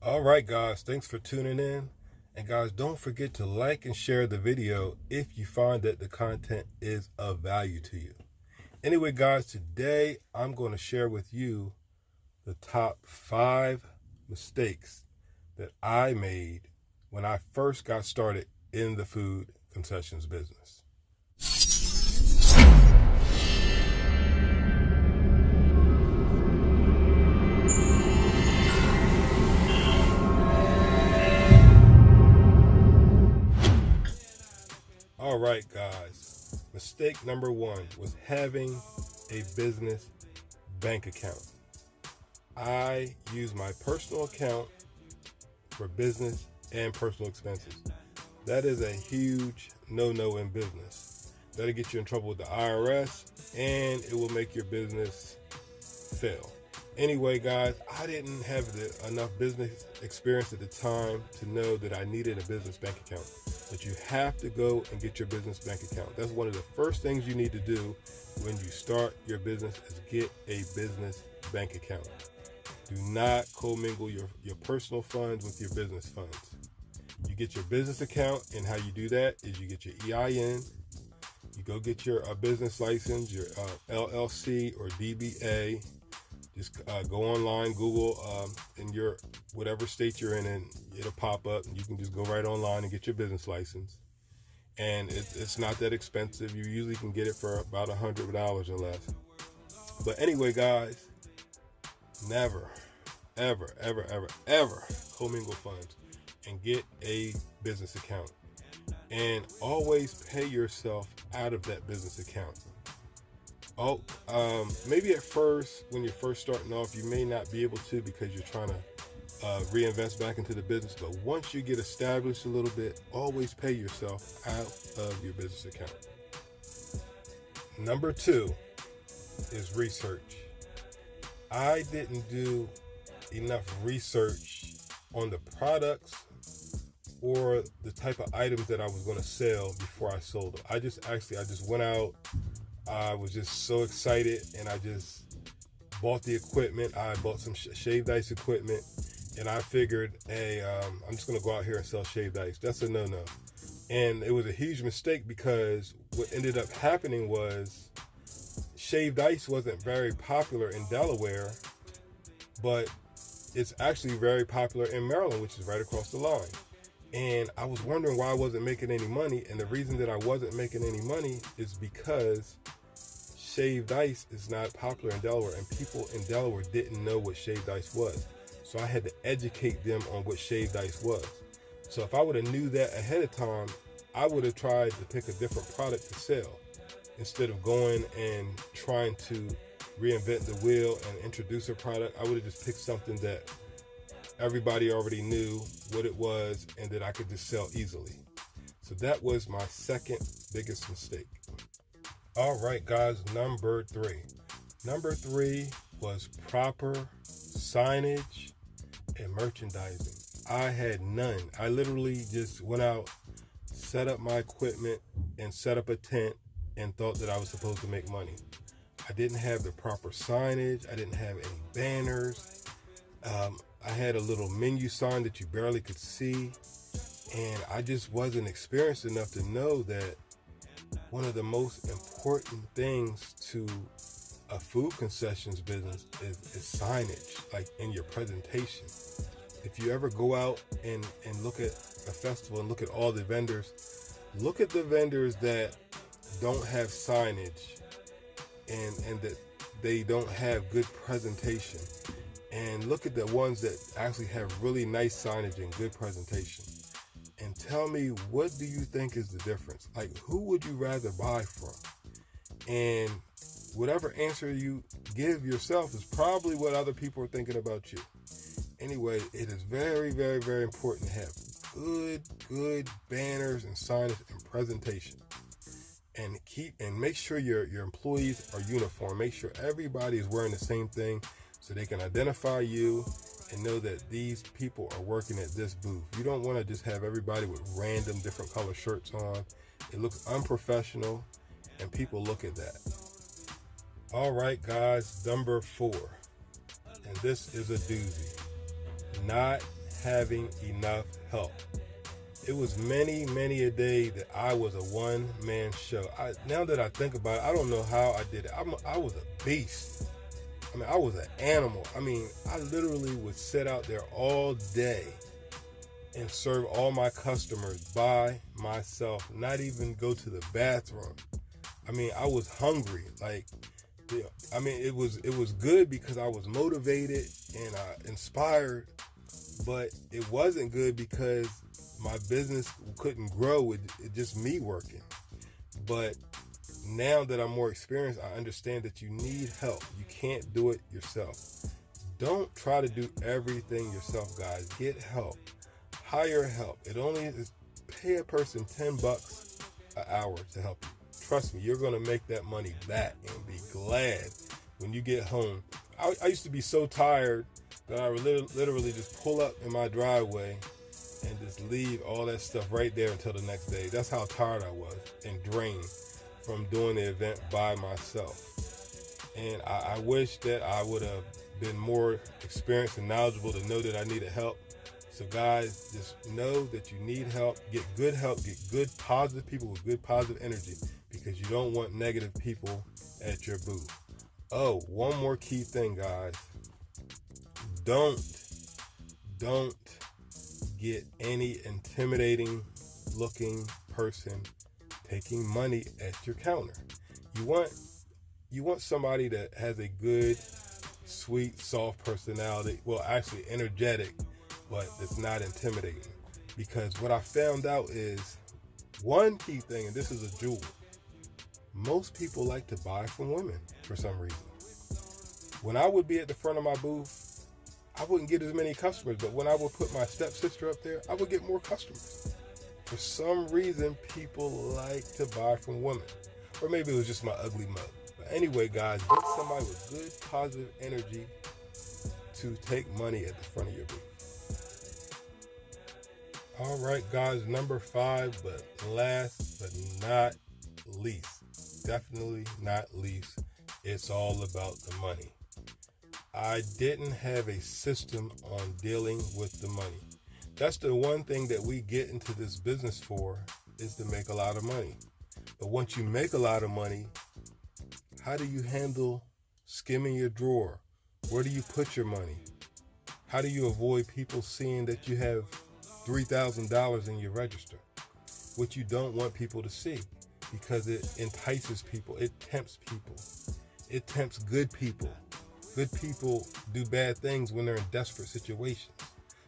All right, guys, thanks for tuning in. And guys, don't forget to like and share the video if you find that the content is of value to you. Anyway, guys, today I'm going to share with you the top 5 mistakes that I made when I first got started in the food concessions business. All right, guys. Mistake number 1 was having a business bank account. I use my personal account for business and personal expenses. That is a huge no-no in business. That'll get you in trouble with the IRS, and it will make your business fail. Anyway, guys, I didn't have enough business experience at the time to know that I needed a business bank account. But you have to go and get your business bank account. That's one of the first things you need to do when you start your business is get a business bank account. Do not commingle your personal funds with your business funds. You get your business account, and how you do that is you get your EIN, you go get your business license, your LLC or DBA. Just go online, Google in your whatever state you're in, and it'll pop up, and you can just go right online and get your business license. And it's not that expensive. You usually can get it for about $100 or less. But anyway, guys, never, ever, ever, ever, ever commingle funds and get a business account. And always pay yourself out of that business account. Maybe at first, when you're first starting off, you may not be able to because you're trying to reinvest back into the business. But once you get established a little bit, always pay yourself out of your business account. Number 2 is research. I didn't do enough research on the products or the type of items that I was going to sell before I sold them. I just went out. I was just so excited, and I just bought the equipment. I bought some shaved ice equipment, and I figured, hey, I'm just going to go out here and sell shaved ice. That's a no-no. And it was a huge mistake because what ended up happening was shaved ice wasn't very popular in Delaware, but it's actually very popular in Maryland, which is right across the line. And I was wondering why I wasn't making any money. And the reason that I wasn't making any money is because shaved ice is not popular in Delaware, and people in Delaware didn't know what shaved ice was. So I had to educate them on what shaved ice was. So if I would have knew that ahead of time, I would have tried to pick a different product to sell instead of going and trying to reinvent the wheel and introduce a product. I would have just picked something that everybody already knew what it was and that I could just sell easily. So that was my second biggest mistake. All right, guys, number 3. Number 3 was proper signage and merchandising. I had none. I literally just went out, set up my equipment, and set up a tent and thought that I was supposed to make money. I didn't have the proper signage. I didn't have any banners. I had a little menu sign that you barely could see, and I just wasn't experienced enough to know that one of the most important things to a food concessions business is signage, like in your presentation. If you ever go out and look at a festival and look at all the vendors, look at the vendors that don't have signage and that they don't have good presentation. And look at the ones that actually have really nice signage and good presentation. And tell me, what do you think is the difference? Like, who would you rather buy from? And whatever answer you give yourself is probably what other people are thinking about you. Anyway, it is very, very, very important to have good banners and signage and presentation. And make sure your employees are uniform. Make sure everybody is wearing the same thing, so they can identify you and know that these people are working at this booth. You don't want to just have everybody with random different color shirts on. It looks unprofessional, and people look at that. All right, guys, number 4, and this is a doozy. Not having enough help. It was many a day that I was a one-man show. Now that I think about it, I don't know how I did it. I was a beast. I mean, I was an animal. I mean, I literally would sit out there all day and serve all my customers by myself, not even go to the bathroom. I mean, I was hungry. Like, I mean, it was good because I was motivated and inspired, but it wasn't good because my business couldn't grow with just me working. But now that I'm more experienced, I understand that you need help. You can't do it yourself. Don't try to do everything yourself, guys. Get help. Hire help. It only is pay a person $10 an hour to help you. Trust me, you're going to make that money back and be glad when you get home. I used to be so tired that I would literally just pull up in my driveway and just leave all that stuff right there until the next day. That's how tired I was and drained from doing the event by myself. And I wish that I would have been more experienced and knowledgeable to know that I needed help. So guys, just know that you need help. Get good help. Get good positive people with good positive energy, because you don't want negative people at your booth. Oh, one more key thing, guys. Don't get any intimidating looking person taking money at your counter. You want somebody that has a good, sweet, soft personality. Well, actually energetic, but it's not intimidating. Because what I found out is one key thing, and this is a jewel. Most people like to buy from women for some reason. When I would be at the front of my booth, I wouldn't get as many customers, but when I would put my stepsister up there, I would get more customers. For some reason, people like to buy from women. Or maybe it was just my ugly mug. But anyway, guys, get somebody with good, positive energy to take money at the front of your booth. All right, guys, number 5, but last but not least, definitely not least, it's all about the money. I didn't have a system on dealing with the money. That's the one thing that we get into this business for, is to make a lot of money. But once you make a lot of money, how do you handle skimming your drawer? Where do you put your money? How do you avoid people seeing that you have $3,000 in your register? What you don't want people to see, because it entices people, it tempts people. It tempts good people. Good people do bad things when they're in desperate situations.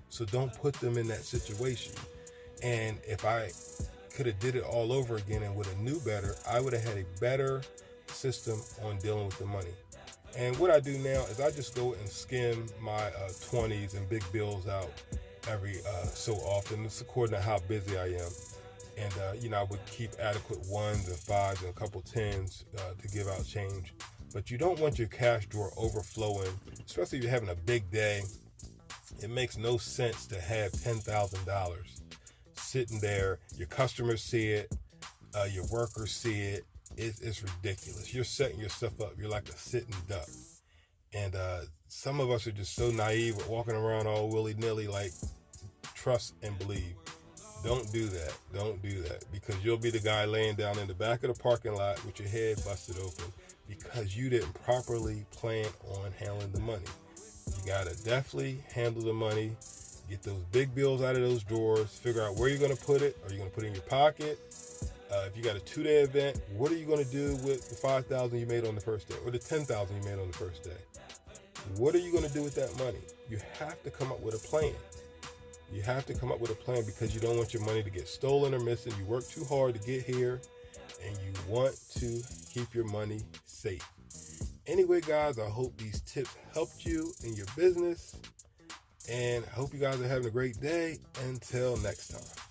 So don't put them in that situation. And if I could have did it all over again and would have knew better, I would have had a better system on dealing with the money. And what I do now is I just go and skim my 20s and big bills out every so often. It's according to how busy I am. And, I would keep adequate 1s and 5s and a couple 10s to give out change. But you don't want your cash drawer overflowing, especially if you're having a big day. It makes no sense to have $10,000 sitting there. Your customers see it. Your workers see it. It's ridiculous. You're setting yourself up. You're like a sitting duck. And some of us are just so naive, walking around all willy-nilly, like, trust and believe. Don't do that. Don't do that, because you'll be the guy laying down in the back of the parking lot with your head busted open because you didn't properly plan on handling the money. You got to definitely handle the money. Get those big bills out of those drawers. Figure out where you're going to put it. Are you going to put it in your pocket? If you got a 2-day event, what are you going to do with the $5,000 you made on the first day, or the $10,000 you made on the first day? What are you going to do with that money? You have to come up with a plan. You have to come up with a plan, because you don't want your money to get stolen or missing. You work too hard to get here, and you want to keep your money safe. Anyway, guys, I hope these tips helped you in your business, and I hope you guys are having a great day. Until next time.